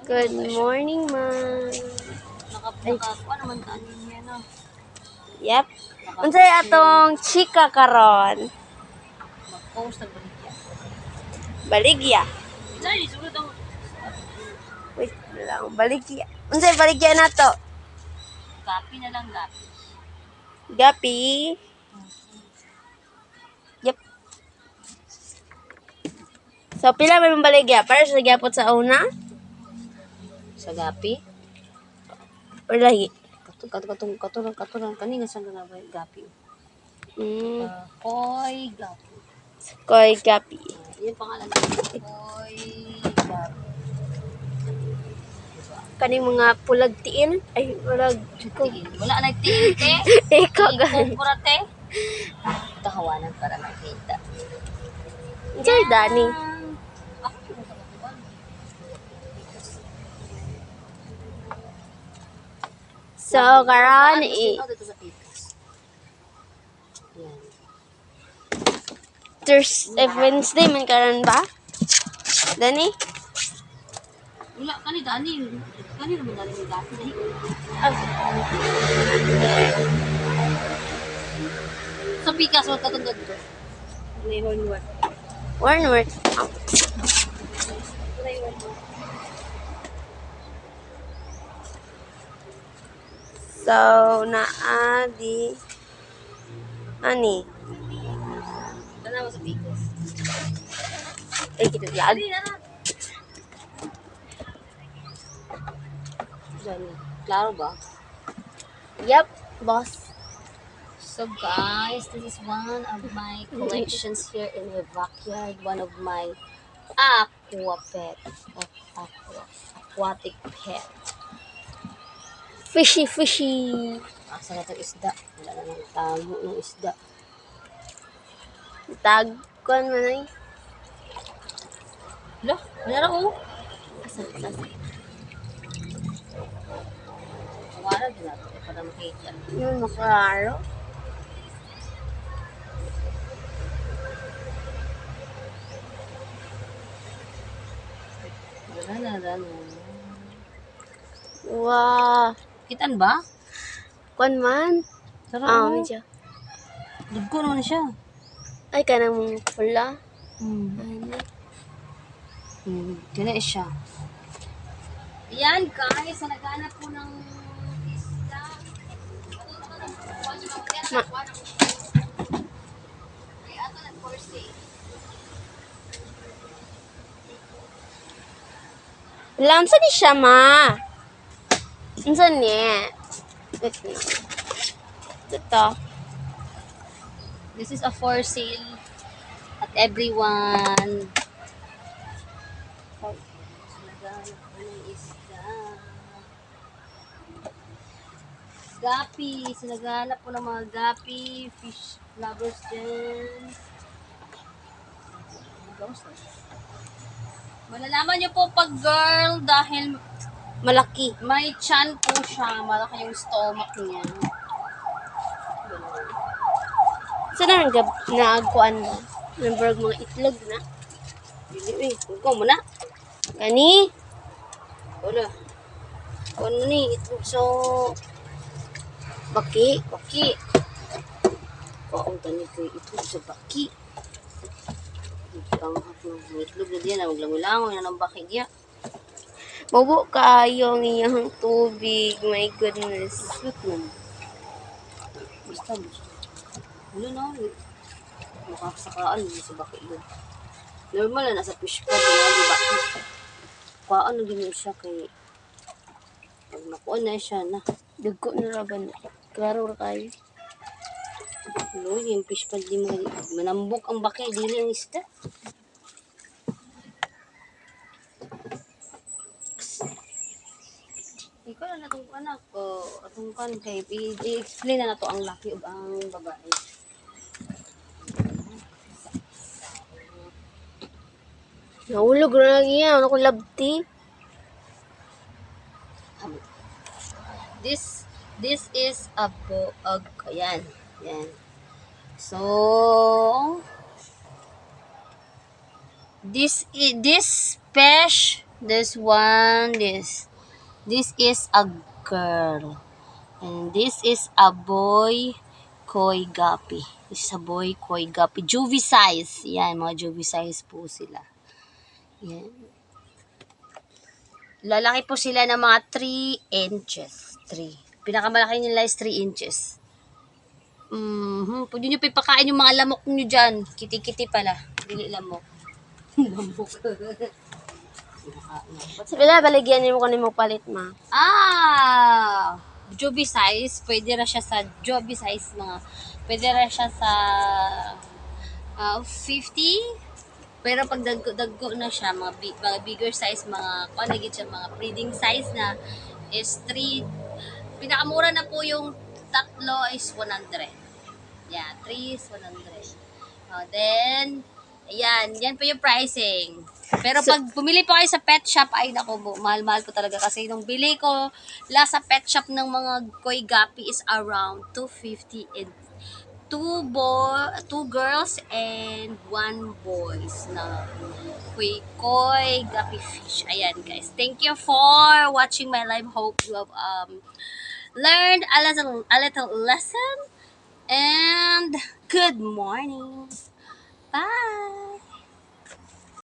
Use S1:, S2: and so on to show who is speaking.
S1: Good morning, ma'am.
S2: Nakakuha naman tanin niya, no?
S1: Yep. Unsay atong chika karon?
S2: Mag-post na baligya.
S1: Baligya.
S2: Dahil, sulod ang
S1: Wait lang, baligya. Unsay baligya nato?
S2: gapi na lang, gapi.
S1: Gapi. Yep. So pila may baligya para sa gyapon sa una?
S2: Sa gapi?
S1: Or lahi?
S2: Katulong, kani nga sa gapi.
S1: Mm.
S2: Koy gapi.
S1: Koy gapi.
S2: Yun pangalan niya. Koy gapi.
S1: Kaning mga pulag tiil. Ay, pulag.
S2: Wala na nagtiil, te.
S1: Ikaw gan.
S2: Kumpura, te. Tahawanan para makita.
S1: Unsay dani?
S2: Ako, yung sa katawan.
S1: So karon
S2: Dito sa pikas. Yan.
S1: Thursday, Wednesday man karon ba? Dani?
S2: Wala, kani naman dali yung gapi na sa pikas, wag katundod ko. May hornwork.
S1: Warnworth. So, naadi. Ani?
S2: Tanawa sa pikas.
S1: Ay, kita yan.
S2: Ali na na. Dali. Klaro ba?
S1: Yep, boss.
S2: So guys, this is one of my collections here in my backyard. One of my aquatic pet.
S1: Fishy, fishy.
S2: Asa na itong isda? Wala na ng tago ng isda.
S1: Tagkuan mo na eh.
S2: Hala, wala oh.
S1: Asa.
S2: Wala din natin para makita.
S1: Yung makararo.
S2: Wala.
S1: Wow.
S2: Kitan ba?
S1: Kuan man.
S2: Sarap.
S1: Medyo.
S2: Dugo naman siya.
S1: Ay, kanang pula.
S2: Hmm.
S1: Ano?
S2: Ganun siya. Yan guys, naghanap po ng isda. Ay, ato nag-force.
S1: Lansa di siya, ma. Unsa niya? Ito.
S2: This is a for sale at everyone. Naghanap po ng isda. Gapi. Naghanap po ng mga gapi, fish lovers dyan. Malalaman niyo po pag girl dahil
S1: Malaki.
S2: may chan po siya. Malaki yung stomach niya.
S1: Saan na nagkuan mo? Number mga itlog na?
S2: Dili, ikaw mo na.
S1: Kani?
S2: Wala. Ano ni? Itlog so...
S1: Baki.
S2: Kaong tani ko itlog sa baki. Panghap ng itlog na diyan. Maglangoy-langoy na ng baki diya.
S1: Bobo kayo ang iyang tubig. My goodness.
S2: Sweet naman. Basta. Wala na. Makasakaan mo sa baki doon. Normal na nasa fish pond na di baki. Kuhaan na din siya kay... Pag nakuha na siya na.
S1: Dugo na raban. Klaro ra kayo.
S2: No, yung fish pond di mo manambok ang baki. Dili ang isda. Ikaw na natong anak ko. Atong kan kay i-explain na nato ang laki ug ang babae.
S1: Nahulog na lang iya. Ano kong labti?
S2: This is a boog. Yan. So this fish This one, this is a girl. And this is a boy koi guppy. This is a boy koi guppy. Juvie size. Yan, mga juvie size po sila. Yan. Lalaki po sila ng mga 3 inches. 3. Pinakamalaki nila is 3 inches. Pwede nyo pa ipakain yung mga lamok nyo dyan. Kiti-kiti pala. Dili lamok. Lamok.
S1: Sabi na, baligyan mo ko ni mo palit, ma.
S2: Joby size. Pwede na siya sa joby size mga. Pwede na siya sa 50. Pero pag dagko na siya, mga bigger size, mga kanagit siya, mga breeding size na is 3. Pinakamura na po yung tatlo is 100. Yeah, 3 is 100. Then, ayan, yan po yung pricing. Pero pag bumili po kayo sa pet shop, ay nako, mahal-mahal po talaga. Kasi nung bili ko last sa pet shop ng mga koi guppy is around 250 and two girls and 1 boys na koi guppy fish. Ayan guys. Thank you for watching my live. Hope you have learned a little lesson. And good morning. Bye.